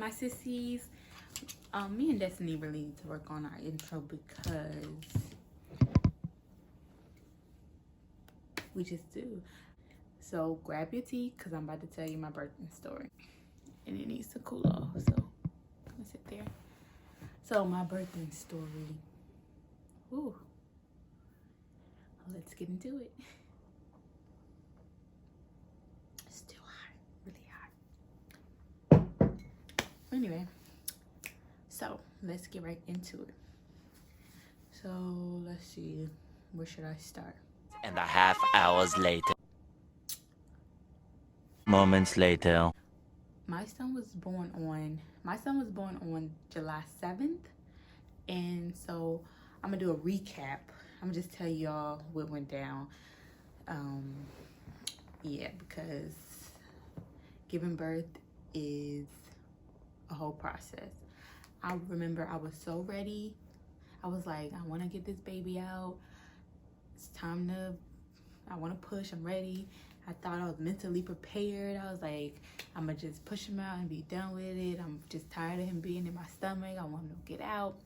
my sissies. Me and Destiny really need to work on our intro because we just do. So grab your tea because I'm about to tell you my birthday story. And it needs to cool off, so I'm gonna sit there. So my birthday story. Ooh. Let's get into it. It's still hot, really hot. Anyway, so let's get right into it. So let's see, where should I start? And a half hours later. Moments later. My son was born on July 7th, and so I'm gonna do a recap. I'm gonna just tell y'all what went down. Yeah, because giving birth is a whole process. I remember I was so ready. I was like, I want to get this baby out. It's time to, I want to push. I'm ready. I thought I was mentally prepared. I was like, I'm going to just push him out and be done with it. I'm just tired of him being in my stomach. I want him to get out.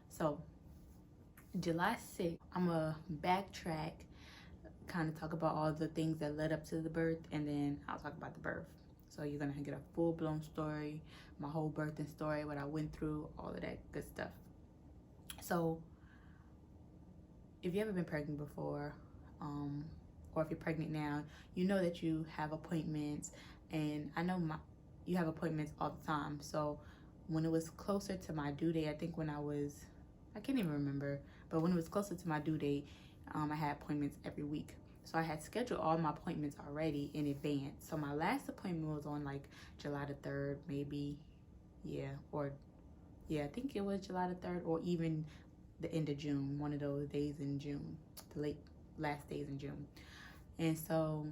So July 6th, I'm going to backtrack, kind of talk about all the things that led up to the birth, and then I'll talk about the birth. So you're going to get a full-blown story, my whole birthing story, what I went through, all of that good stuff. So if you ever been pregnant before, or if you're pregnant now, you know that you have appointments, and I know you have appointments all the time. So when it was closer to my due date, I think I can't even remember, but when it was closer to my due date, I had appointments every week. So I had scheduled all my appointments already in advance. So my last appointment was on like July the 3rd, maybe. I think it was July the 3rd, or even the end of June, one of those days in June, the last days in June. And so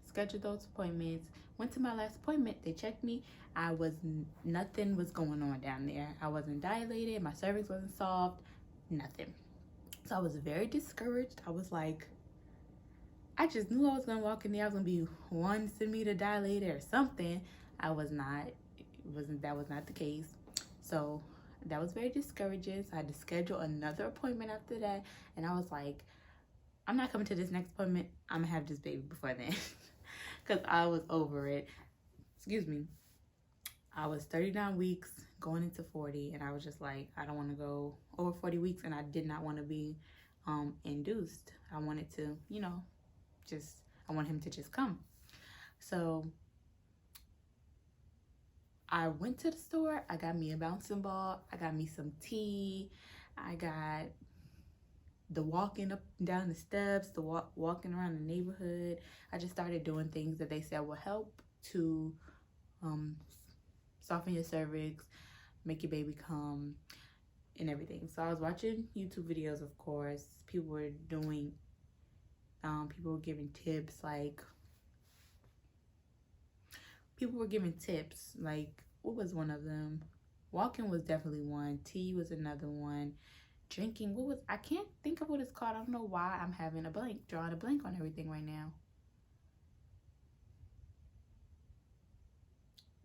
scheduled those appointments, went to my last appointment. They checked me. Nothing was going on down there. I wasn't dilated, my cervix wasn't soft, nothing. So I was very discouraged. I was like, I just knew I was gonna walk in there, I was gonna be 1 centimeter dilated or something. I was not. That was not the case. So that was very discouraging. So I had to schedule another appointment after that, and I was like, I'm not coming to this next appointment. I'm gonna have this baby before then. Because I was over it. Excuse me. I was 39 weeks going into 40, and I was just like, I don't want to go over 40 weeks, and I did not want to be induced. I wanted to, I want him to just come. So I went to the store. I got me a bouncing ball. I got me some tea. I got the walking up and down the steps, the walking around the neighborhood. I just started doing things that they said will help to soften your cervix, make your baby come, and everything. So I was watching YouTube videos, of course. People were giving tips, what was one of them? Walking was definitely one. Tea was another one. Drinking, I can't think of what it's called. I don't know why I'm drawing a blank on everything right now.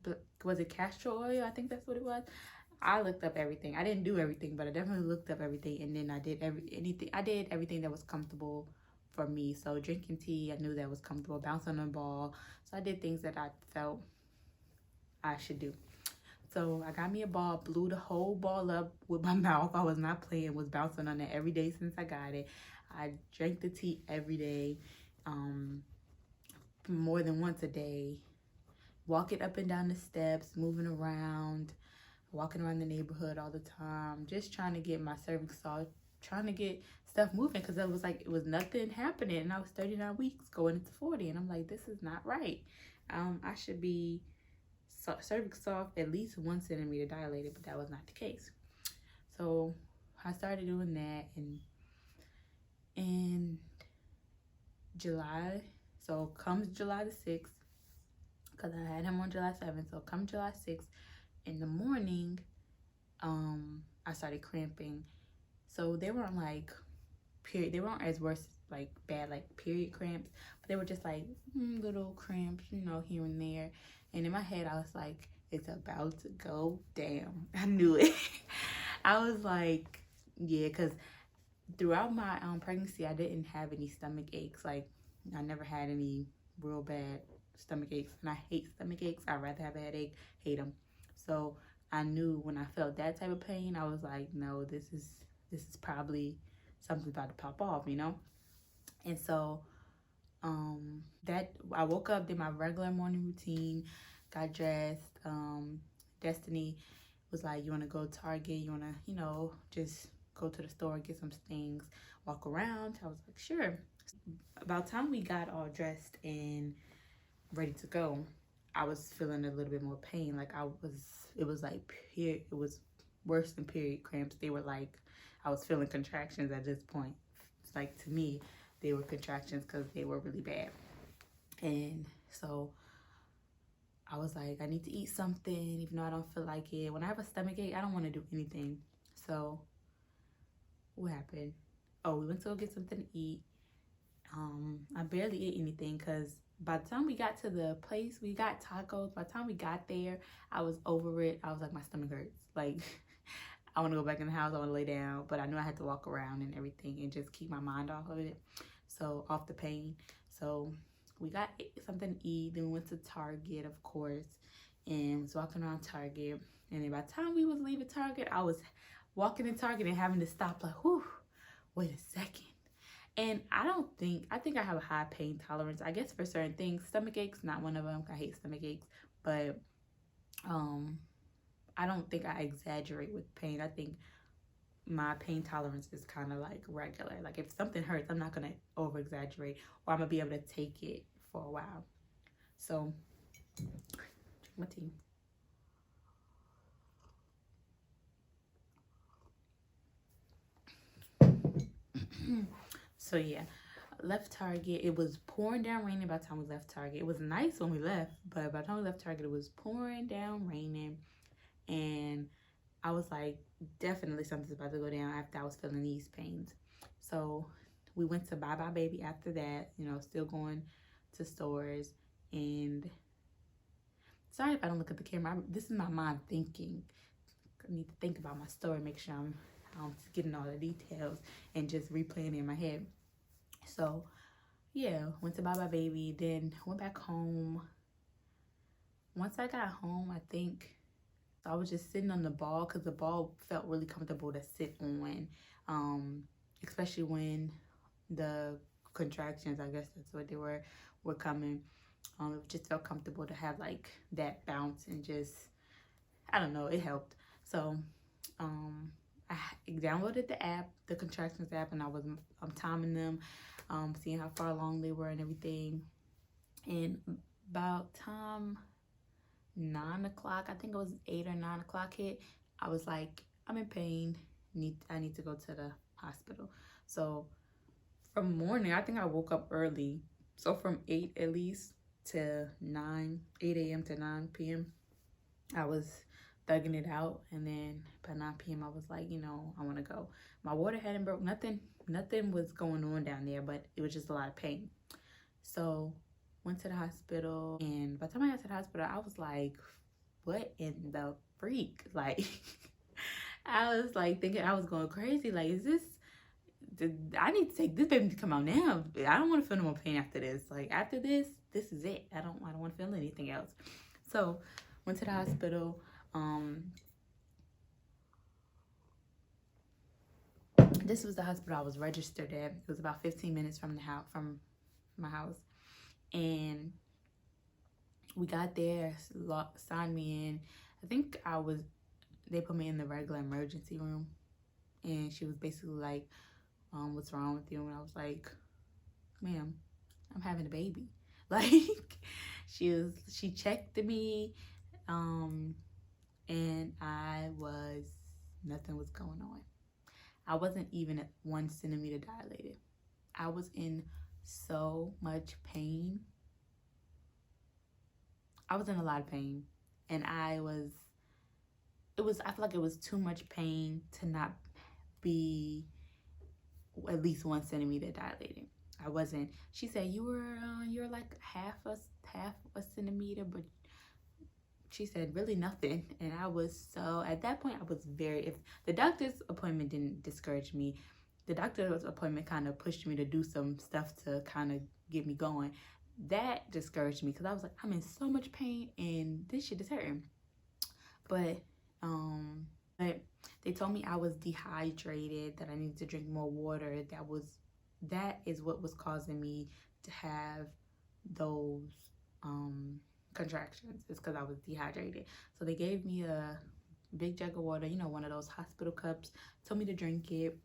But was it castor oil? I think that's what it was. I looked up everything. I didn't do everything, but I definitely looked up everything, and then I did everything that was comfortable for me. So drinking tea, I knew that was comfortable. Bouncing on a ball. So I did things that I felt I should do. So I got me a ball, blew the whole ball up with my mouth. I was not playing, was bouncing on it every day since I got it. I drank the tea every day, more than once a day. Walking up and down the steps, moving around, walking around the neighborhood all the time, just trying to get my cervix soft, trying to get stuff moving, because it was nothing happening, and I was 39 weeks going into 40, and I'm like, this is not right. I should be cervix soft, at least 1 centimeter dilated, but that was not the case. So I started doing that, and in July, so comes July the 6th, because I had him on July 7th, so come July 6th, in the morning, I started cramping. So they weren't as worse like bad like period cramps, but they were just like little cramps, you know, here and there. And in my head I was like, it's about to go down. I knew it. I was like, yeah, because throughout my pregnancy I didn't have any stomach aches. Like I never had any real bad stomach aches, and I hate stomach aches. I'd rather have a headache, hate them. So I knew when I felt that type of pain, I was like, no, this is probably something's about to pop off, you know. And so that I woke up, did my regular morning routine, got dressed. Destiny was like, you want to go to Target, you want to, you know, just go to the store, get some things, walk around. I was like, sure. About the time we got all dressed and ready to go, I was feeling a little bit more pain. Like it was worse than period cramps. They were like, I was feeling contractions at this point. It's like, to me, they were contractions because they were really bad. And so I was like, I need to eat something, even though I don't feel like it. When I have a stomach ache, I don't want to do anything. So what happened? Oh, we went to go get something to eat. I barely ate anything because by the time we got to the place, we got tacos. By the time we got there, I was over it. I was like, my stomach hurts. Like, I want to go back in the house. I want to lay down. But I knew I had to walk around and everything and just keep my mind off of it. So, off the pain. So, we got something to eat. Then we went to Target, of course. And was walking around Target. And then by the time we was leaving Target, I was walking in Target and having to stop like, whew, wait a second. And I think I have a high pain tolerance. I guess for certain things, stomach aches, not one of them. I hate stomach aches. But I don't think I exaggerate with pain. I think my pain tolerance is kind of like regular. Like if something hurts, I'm not going to over exaggerate, or I'm going to be able to take it for a while. So, drink my tea. So yeah, left Target. It was pouring down raining by the time we left Target. It was nice when we left, but by the time we left Target, it was pouring down raining. And I was like, definitely something's about to go down after I was feeling these pains. So we went to Buy Buy Baby after that, you know, still going to stores. And sorry if I don't look at the camera. This is my mind thinking. I need to think about my story, make sure I'm getting all the details and just replaying it in my head. So yeah, went to Buy Buy Baby, then went back home. Once I got home, I think I was just sitting on the ball because the ball felt really comfortable to sit on, especially when the contractions, I guess that's what they were coming. It just felt comfortable to have like that bounce and just, I don't know, it helped. So I downloaded the app, the contractions app, and I'm timing them, seeing how far along they were and everything. And about time 9 o'clock, I think it was 8 or 9 o'clock hit, I was like, I'm in pain. I need to go to the hospital. So from morning, I think I woke up early. So from 8 at least to 8 a.m. to 9 p.m., I was thugging it out. And then by 9 p.m., I was like, you know, I want to go. My water hadn't broke. Nothing was going on down there, but it was just a lot of pain. So went to the hospital, and by the time I got to the hospital, I was like, what in the freak? Like, I was like thinking I was going crazy. Like, I need to take this baby to come out now. I don't want to feel no more pain after this. Like, after this is it. I don't want to feel anything else. So went to the hospital. This was the hospital I was registered at. It was about 15 minutes from my house. And we got there, signed me in. I think they put me in the regular emergency room. And she was basically like, what's wrong with you? And I was like, ma'am, I'm having a baby. Like, she checked me, and nothing was going on. I wasn't even at 1 centimeter dilated. I was in so much pain. I was in a lot of pain, and I feel like it was too much pain to not be at least 1 centimeter dilated. I wasn't. She said you're like half a centimeter, but she said really nothing. And I was so, at that point I was very, if the doctor's appointment didn't discourage me, the doctor's appointment kind of pushed me to do some stuff to kind of get me going. That discouraged me because I was like, I'm in so much pain and this shit is hurting. But they told me I was dehydrated, that I needed to drink more water. That is what was causing me to have those contractions. It's because I was dehydrated. So they gave me a big jug of water, one of those hospital cups, told me to drink it.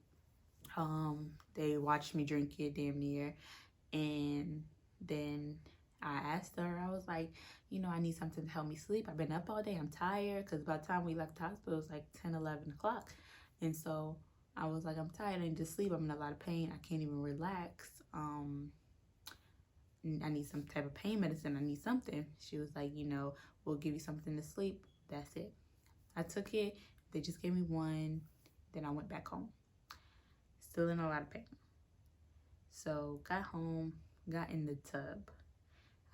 They watched me drink it damn near, and then I asked her, I was like, I need something to help me sleep. I've been up all day, I'm tired, because by the time we left the hospital, it was like 10, 11 o'clock. And so I was like, I'm tired, I need to sleep, I'm in a lot of pain, I can't even relax. I need some type of pain medicine, I need something. She was like, we'll give you something to sleep, that's it. I took it, they just gave me one, then I went back home. Still in a lot of pain. So got home, got in the tub.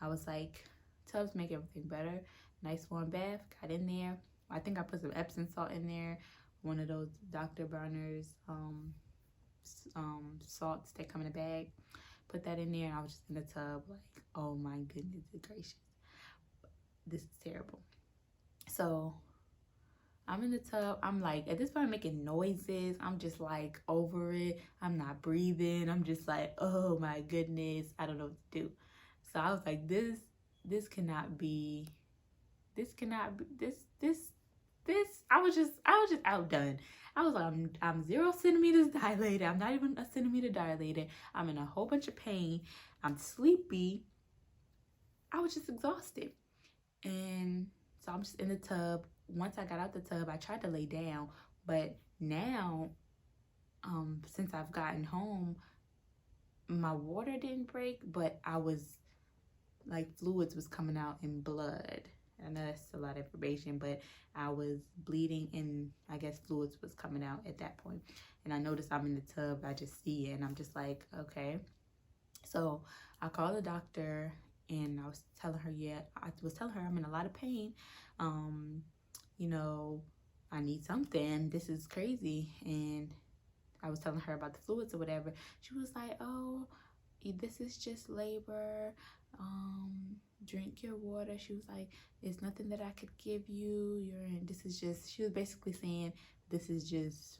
I was like, tubs make everything better. Nice warm bath, got in there. I think I put some Epsom salt in there, one of those Dr. Bronner's salts that come in a bag. Put that in there, and I was just in the tub like, oh my goodness gracious, this is terrible. So I'm in the tub. I'm like, at this point, I'm making noises. I'm just like over it. I'm not breathing. I'm just like, oh my goodness, I don't know what to do. So I was like, this cannot be. I was just outdone. I was like, I'm 0 centimeters dilated. I'm not even a centimeter dilated. I'm in a whole bunch of pain. I'm sleepy. I was just exhausted. And so I'm just in the tub. Once I got out the tub, I tried to lay down. But now, since I've gotten home, my water didn't break, but I was like, fluids was coming out in blood. I know that's a lot of information, but I was bleeding and I guess fluids was coming out at that point. And I noticed I'm in the tub, I just see it and I'm just like, okay. So I called the doctor and I was telling her, I'm in a lot of pain. I need something. This is crazy. And I was telling her about the fluids or whatever. She was like, oh, this is just labor. Drink your water. She was like, there's nothing that I could give you. She was basically saying, this is just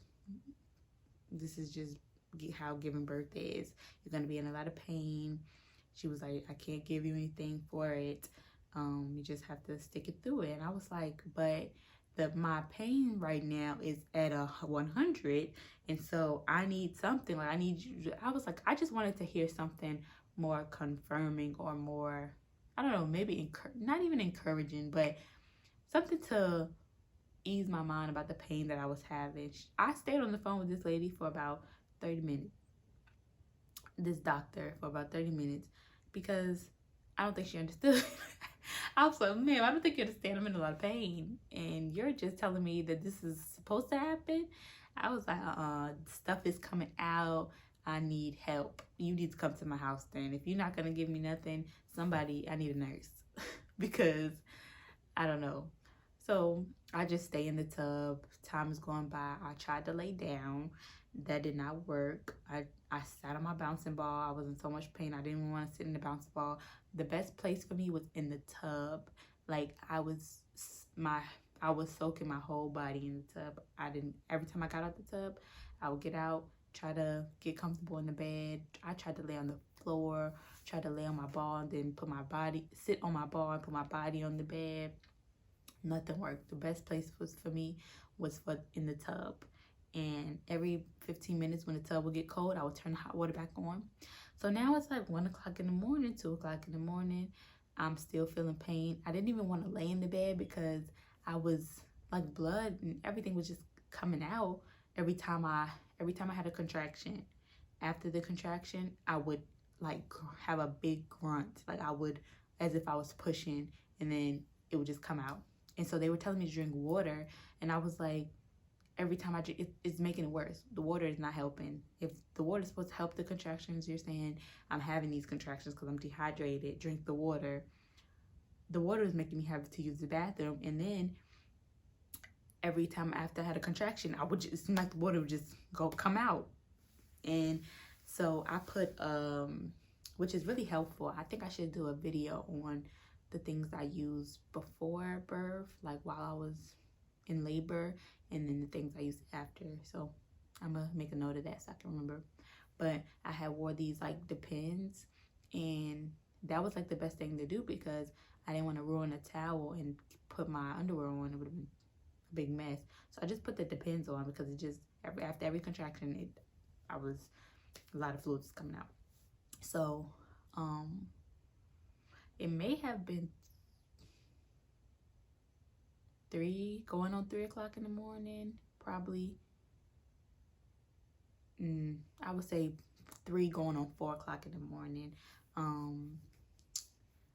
how giving birth is. You're going to be in a lot of pain. She was like, I can't give you anything for it. You just have to stick it through it. And I was like, but my pain right now is at 100. And so I need something. Like, I was like, I just wanted to hear something more confirming or more, I don't know, maybe not even encouraging, but something to ease my mind about the pain that I was having. I stayed on the phone with this lady for about 30 minutes. This doctor for about 30 minutes because I don't think she understood. I was like, ma'am, I don't think you understand. I'm in a lot of pain. And you're just telling me that this is supposed to happen? I was like, stuff is coming out. I need help. You need to come to my house then. If you're not going to give me nothing, I need a nurse. Because I don't know. So I just stay in the tub. Time is going by. I tried to lay down. That did not work. I sat on my bouncing ball. I was in so much pain. I didn't even want to sit in the bouncing ball. The best place for me was in the tub. Like, I was soaking my whole body in the tub. Every time I got out the tub, I would get out, try to get comfortable in the bed. I tried to lay on the floor, tried to lay on my ball, and then sit on my ball and put my body on the bed. Nothing worked. The best place for me was in the tub. And every 15 minutes when the tub would get cold, I would turn the hot water back on. So now it's like 1 o'clock in the morning, 2 o'clock in the morning. I'm still feeling pain. I didn't even want to lay in the bed because I was like, blood and everything was just coming out every time I had a contraction. After the contraction, I would like have a big grunt. Like, I would, as if I was pushing, and then it would just come out. And so they were telling me to drink water, and I was like, every time it's making it worse. The water is not helping. If the water is supposed to help the contractions, you're saying I'm having these contractions because I'm dehydrated, drink the water. The water is making me have to use the bathroom, and then every time after I had a contraction, I would just, like the water would just come out. And so I put, which is really helpful. I think I should do a video on the things I used before birth, like while I was in labor, and then the things I used after. So I'm gonna make a note of that so I can remember. But I had wore these like Depends, and that was like the best thing to do because I didn't want to ruin a towel and put my underwear on. It would have been a big mess. So I just put the Depends on because it just, after every contraction, a lot of fluids coming out. So it may have been 3 o'clock in the morning, probably. I would say 3 going on 4 o'clock in the morning.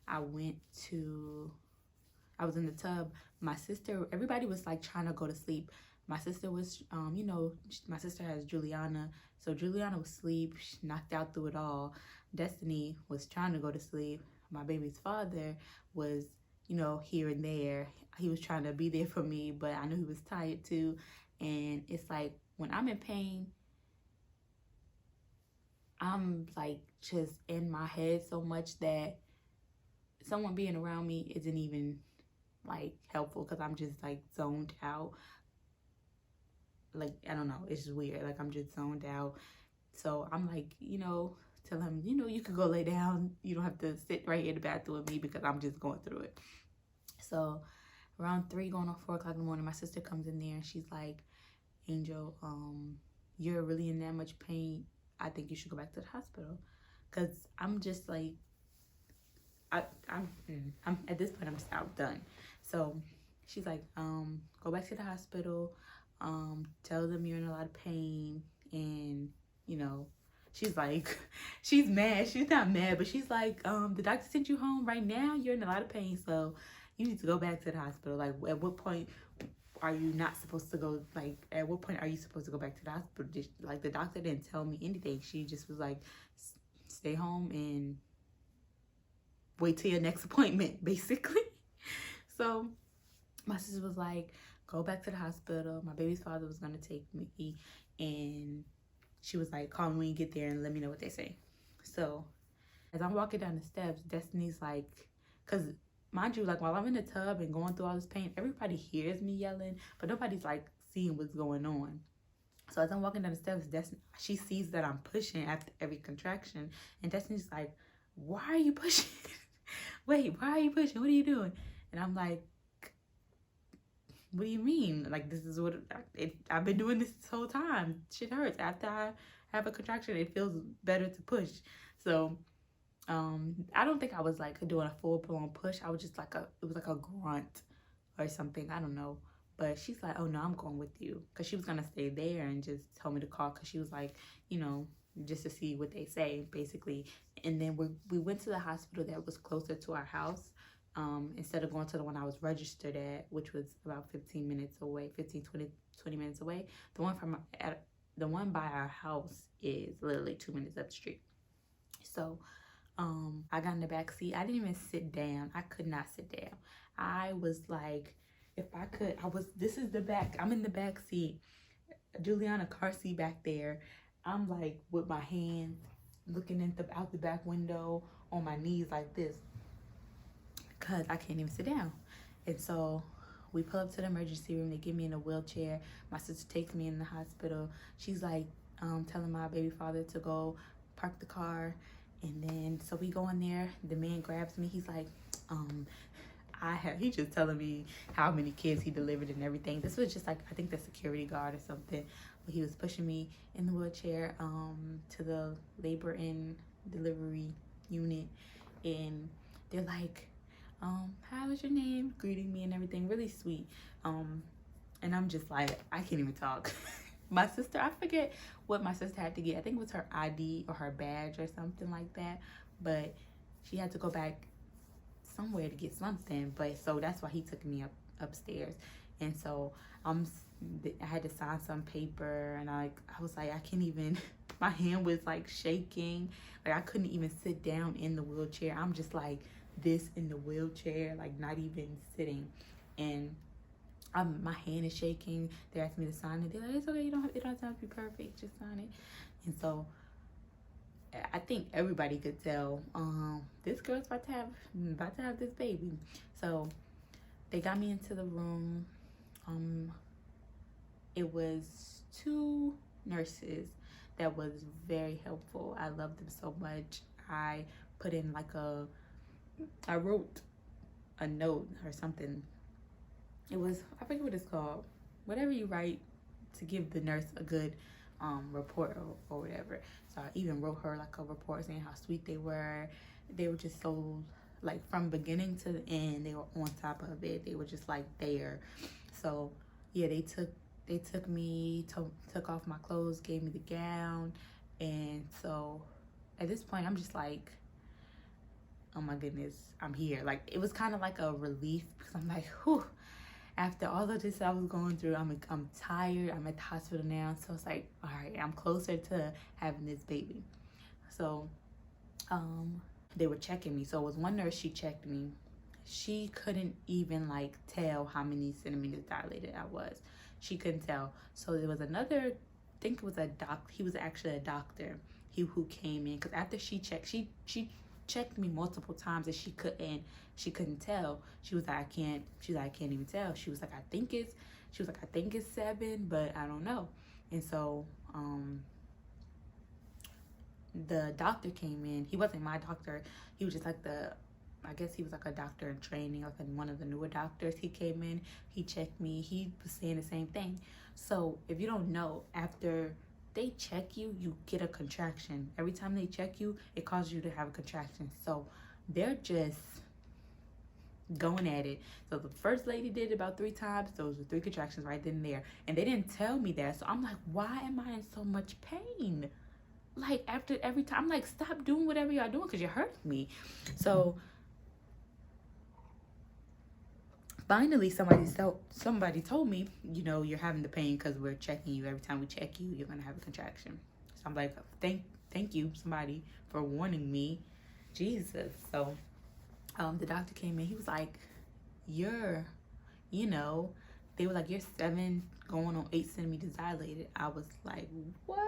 I was in the tub. My sister, everybody was like trying to go to sleep. My sister was, my sister has Juliana. So Juliana was asleep. She knocked out through it all. Destiny was trying to go to sleep. My baby's father was, here and there. He was trying to be there for me, but I knew he was tired too. And it's like, when I'm in pain, I'm like just in my head so much that someone being around me isn't even like helpful because I'm just like zoned out. Like, I don't know, it's just weird. Like, I'm just zoned out. So I'm like, tell him, you could go lay down. You don't have to sit right here in the bathroom with me because I'm just going through it. So around 3 going on 4 o'clock in the morning, my sister comes in there and she's like, Angel, you're really in that much pain. I think you should go back to the hospital. Because I'm just like, I'm at this point, I'm just outdone. So she's like, go back to the hospital. Tell them you're in a lot of pain. And, she's like, she's mad. She's not mad, but she's like, the doctor sent you home right now. You're in a lot of pain. So you need to go back to the hospital. Like, at what point are you not supposed to go? Like, at what point are you supposed to go back to the hospital? Like, the doctor didn't tell me anything. She just was like, stay home and wait till your next appointment, basically. So my sister was like, go back to the hospital. My baby's father was gonna take me, and she was like, call me when you get there and let me know what they say. So as I'm walking down the steps, Destiny's like, because mind you, like while I'm in the tub and going through all this pain, everybody hears me yelling, but nobody's like seeing what's going on. So as I'm walking down the steps, Destiny, she sees that I'm pushing after every contraction, and Destiny's like, why are you pushing? Wait, why are you pushing? What are you doing? And I'm like, what do you mean? Like, this is what I've been doing this whole time. Shit hurts. After I have a contraction, it feels better to push. So I don't think I was like doing a full-blown push. I was just like it was like a grunt or something. I don't know. But she's like, oh no, I'm going with you. Because she was going to stay there and just tell me to call. Because she was like, just to see what they say, basically. And then we went to the hospital that was closer to our house. Instead of going to the one I was registered at, which was about 15 minutes away, 20 minutes away. The one by our house is literally 2 minutes up the street. So I got in the back seat. I didn't even sit down. I could not sit down. I was like, if I could, this is the back. I'm in the back seat. Juliana car seat back there. I'm like with my hands looking out the back window on my knees like this, because I can't even sit down. And so we pull up to the emergency room. They get me in a wheelchair. My sister takes me in the hospital. She's like telling my baby father to go park the car. And then so we go in there. The man grabs me. He's like, he's just telling me how many kids he delivered and everything. This was just like, I think the security guard or something. But he was pushing me in the wheelchair to the labor and delivery unit. And they're like, how is your name? Greeting me and everything, really sweet. And I'm just like, I can't even talk. My sister, I forget what my sister had to get. I think it was her ID or her badge or something like that. But she had to go back somewhere to get something. But so that's why he took me upstairs. And so I had to sign some paper, and I was like, I can't even, my hand was like shaking. Like I couldn't even sit down in the wheelchair. I'm just like this in the wheelchair, like not even sitting. And my hand is shaking. They asked me to sign it. They're like, it's okay, it don't have to be perfect, just sign it. And so I think everybody could tell, this girl's about to have this baby. So they got me into the room. It was 2 nurses that was very helpful. I loved them so much. I put in I wrote a note or something. It was, I forget what it's called. Whatever you write to give the nurse a good report or whatever. So I even wrote her like a report saying how sweet they were. They were just so, like, from beginning to the end, they were on top of it. They were just like there. So yeah, they took me, took off my clothes, gave me the gown. And so at this point, I'm just like, oh my goodness, I'm here. Like, it was kind of like a relief, because I'm like, whew, after all of this I was going through, I'm tired. I'm at the hospital now. So it's like, all right, I'm closer to having this baby. So they were checking me. So it was one nurse, she checked me. She couldn't even like tell how many centimeters dilated I was. She couldn't tell. So there was another, I think it was he was actually a doctor, who came in, because after she checked, she checked me multiple times, and she couldn't tell. She was like, I can't even tell. She was like, I think it's 7, but I don't know. And so the doctor came in. He wasn't my doctor. He was just like I guess he was like a doctor in training, like one of the newer doctors. He came in, he checked me, he was saying the same thing. So if you don't know, after they check you, you get a contraction. Every time they check you, it causes you to have a contraction. So they're just going at it. So the first lady did it about 3 times. Those were 3 contractions right then and there. And they didn't tell me that. So I'm like, why am I in so much pain? Like, after every time, I'm like, stop doing whatever y'all doing, because you're hurting me. So finally, somebody told me, you're having the pain because we're checking you. Every time we check you, you're gonna have a contraction. So I'm like, thank you, somebody, for warning me. Jesus. So the doctor came in. He was like, they were like, you're 7 going on 8 centimeters dilated. I was like, what?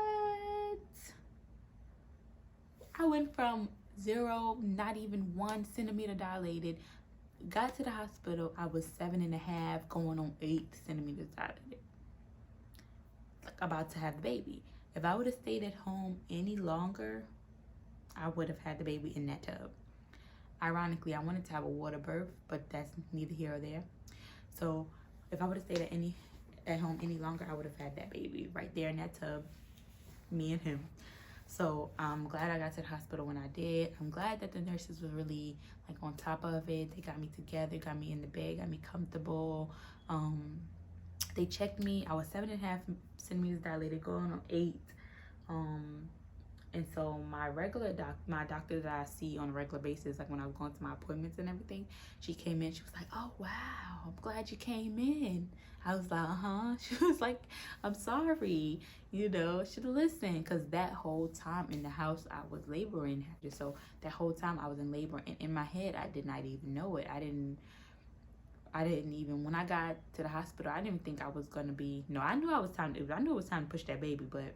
I went from 0, not even 1 centimeter dilated. Got to the hospital, I was 7.5 going on 8 centimeters dilated. Like, about to have the baby. If I would have stayed at home any longer, I would have had the baby in that tub. Ironically, I wanted to have a water birth, but that's neither here or there. So if I would have stayed at home any longer, I would have had that baby right there in that tub, me and him. So I'm glad I got to the hospital when I did. I'm glad that the nurses were really like on top of it. They got me together, got me in the bed, got me comfortable. They checked me. I was 7.5 centimeters dilated, going on 8. And so my doctor that I see on a regular basis, like when I was going to my appointments and everything, she came in. She was like, oh, wow, I'm glad you came in. I was like, She was like, I'm sorry, should have listened. Because that whole time in the house, I was laboring. So that whole time I was in labor. And in my head, I did not even know it. I didn't even, when I got to the hospital, I didn't even think I was going to be, I knew it was time to push that baby, but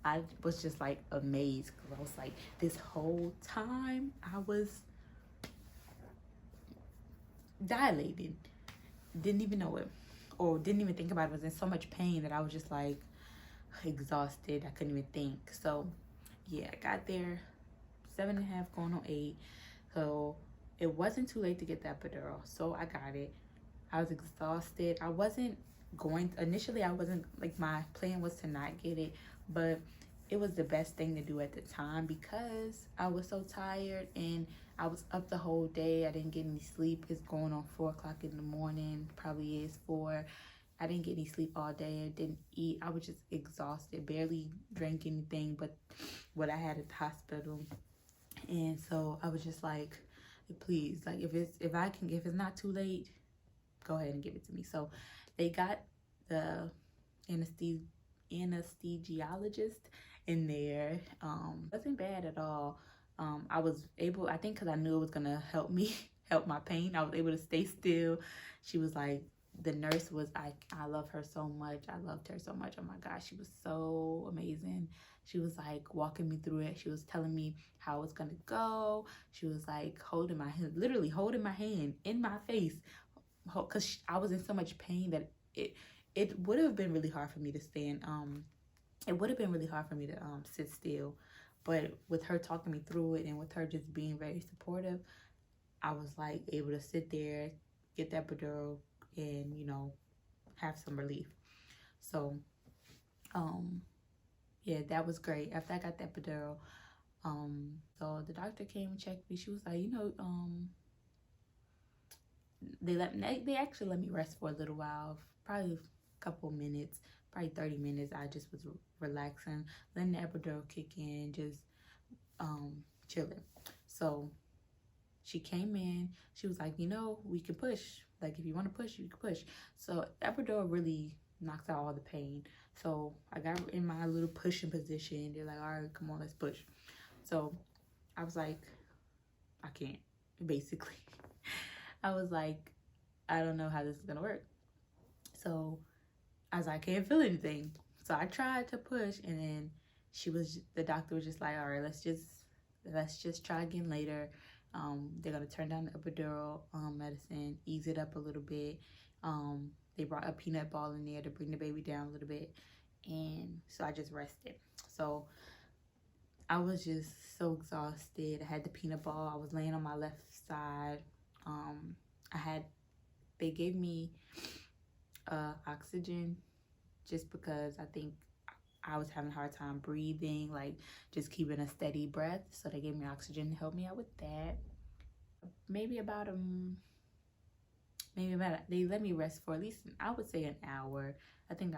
I was just like amazed, because I was like, this whole time I was dilated, didn't even know it, or didn't even think about it. I was in so much pain that I was just like exhausted. I couldn't even think. So yeah, I got there 7.5 going on 8. So it wasn't too late to get that epidural. So I got it. I was exhausted. Initially I wasn't, like, my plan was to not get it, but it was the best thing to do at the time, because I was so tired and I was up the whole day. I didn't get any sleep. It's going on 4 o'clock in the morning, probably is 4. I didn't get any sleep all day. I didn't eat. I was just exhausted, barely drank anything but what I had at the hospital. And so I was just like, please, like, if it's not too late, go ahead and give it to me. So they got the anesthesiologist in there. Wasn't bad at all. I was able, I think because I knew it was gonna help me help my pain, I was able to stay still. She was like, the nurse was, I love her so much. I loved her so much. Oh my gosh, she was so amazing. She was like walking me through it. She was telling me how it was gonna go. She was like holding my hand, literally holding my hand in my face, because I was in so much pain that it would have been really hard for me to stand. It would have been really hard for me to sit still, but with her talking me through it and with her just being very supportive, I was like able to sit there, get that epidural, and you know, have some relief. So yeah, that was great. After I got that epidural, so the doctor came and checked me. She was like, you know, they actually let me rest for a little while, probably a couple minutes, probably 30 minutes. I just was relaxing, letting the epidural kick in, just chilling. So she came in, she was like, you know, we can push. Like, if you want to push, you can push. So epidural really knocks out all the pain. So I got in my little pushing position. They're like, all right, come on, let's push. So I was like, I can't, basically. I was like, I don't know how this is gonna work. So I was like, I can't feel anything. So I tried to push, and then the doctor was just like, all right, let's just try again later. They're gonna turn down the epidural medicine, ease it up a little bit. They brought a peanut ball in there to bring the baby down a little bit, and so I just rested. So I was just so exhausted. I had the peanut ball. I was laying on my left side. They gave me oxygen just because I think I was having a hard time breathing, like just keeping a steady breath. So they gave me oxygen to help me out with that. Maybe about they let me rest for at least, I would say, an hour. I think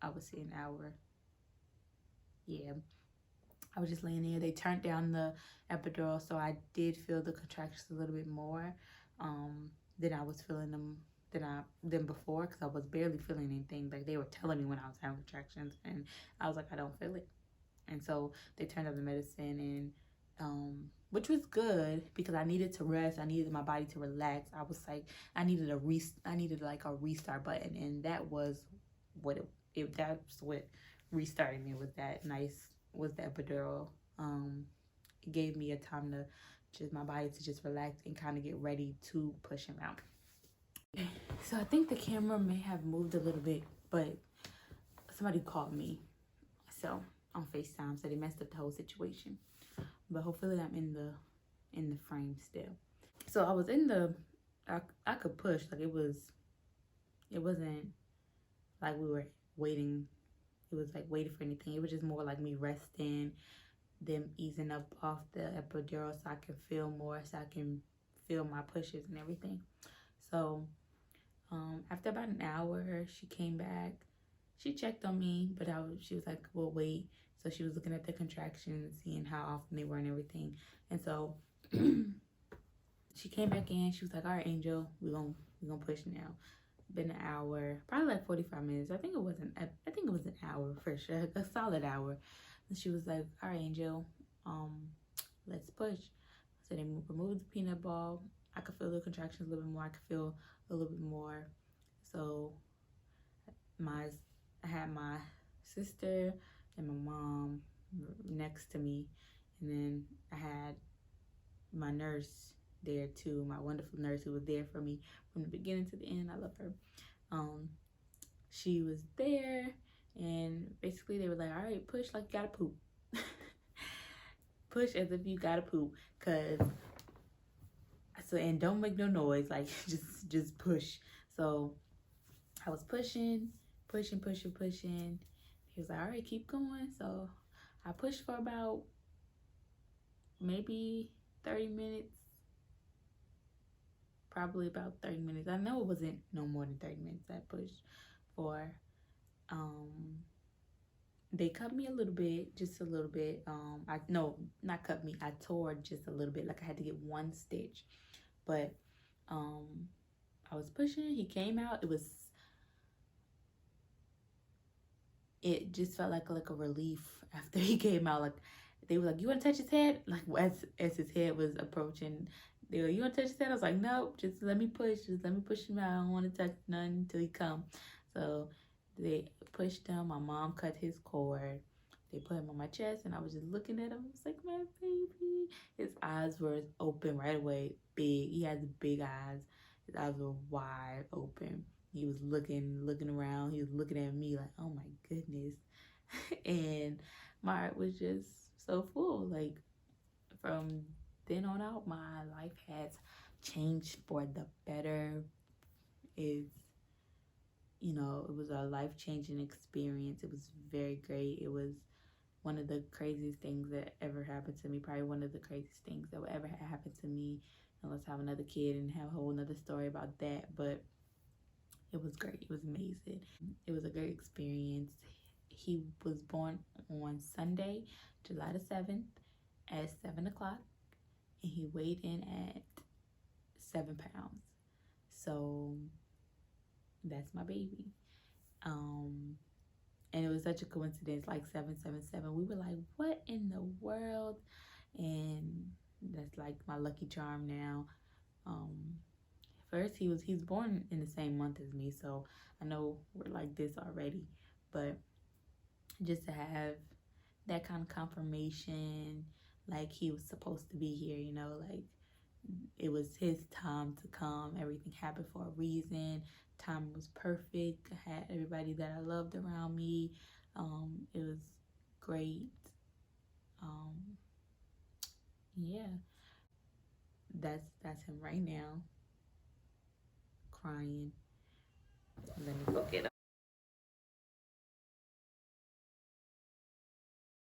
I would say an hour. Yeah. I was just laying there. They turned down the epidural, so I did feel the contractions a little bit more than I was feeling them than before, because I was barely feeling anything. Like, they were telling me when I was having contractions, and I was like, I don't feel it. And so they turned down the medicine, and which was good because I needed to rest. I needed my body to relax. I was like, I needed like a restart button, and that was that's what restarted me, with that the epidural. It gave me a time to my body to just relax and kind of get ready to push him out. So I think the camera may have moved a little bit, but somebody called me, so on FaceTime, so they messed up the whole situation. But hopefully I'm in the frame still. So I was in I could push, like it wasn't like we were waiting. It was like waiting for anything. It was just more like me resting, them easing up off the epidural so I can feel more, so I can feel my pushes and everything. So after about an hour, she came back. She checked on me, but she was like, we'll wait. So she was looking at the contractions, seeing how often they were and everything. And so she came back in. She was like, all right, Angel, we're gonna push now. Been an hour, probably like 45 minutes. I think it was an hour for sure, a solid hour. And she was like, all right, Angel, let's push. So they removed the peanut ball. I could feel the contractions a little bit more. I could feel a little bit more. So I had my sister and my mom next to me, and then I had my nurse there too, my wonderful nurse who was there for me from the beginning to the end. I love her. She was there, and basically they were like, all right, push like you gotta poop. Push as if you gotta poop, and don't make no noise, like just push. So I was pushing. He was like, all right, keep going. So I pushed for about maybe 30 minutes. Probably about 30 minutes. I know it wasn't no more than 30 minutes I pushed for. They cut me a little bit, just a little bit. Not cut me. I tore just a little bit. Like I had to get one stitch. But I was pushing. He came out. It was it just felt like a relief after he came out. Like they were like, "You want to touch his head?" Like as his head was approaching, they were, "You want to touch his head?" I was like, "Nope, just let me push. Just let me push him out. I don't want to touch none until he come." So they pushed him. My mom cut his cord. They put him on my chest, and I was just looking at him. I was like, "My baby." His eyes were open right away. Big. He has big eyes. His eyes were wide open. He was looking around. He was looking at me like, "Oh my goodness." And my heart was just so full. Like from then on out, my life has changed for the better. Is it was a life-changing experience. It was very great. It was one of the craziest things that ever happened to me. Probably one of the craziest things that would ever happen to me. And let's have another kid and have a whole nother story about that. But it was great. It was amazing. It was a great experience. He was born on Sunday, July the 7th at 7 o'clock. And he weighed in at 7 pounds. So that's my baby. And it was such a coincidence, like 777. We were like, what in the world? And that's like my lucky charm now. First he's born in the same month as me, so I know we're like this already. But just to have that kind of confirmation, like he was supposed to be here, like it was his time to come. Everything happened for a reason. Time was perfect. I had everybody that I loved around me. It was great. Yeah, that's him right now, crying. Let me go get him.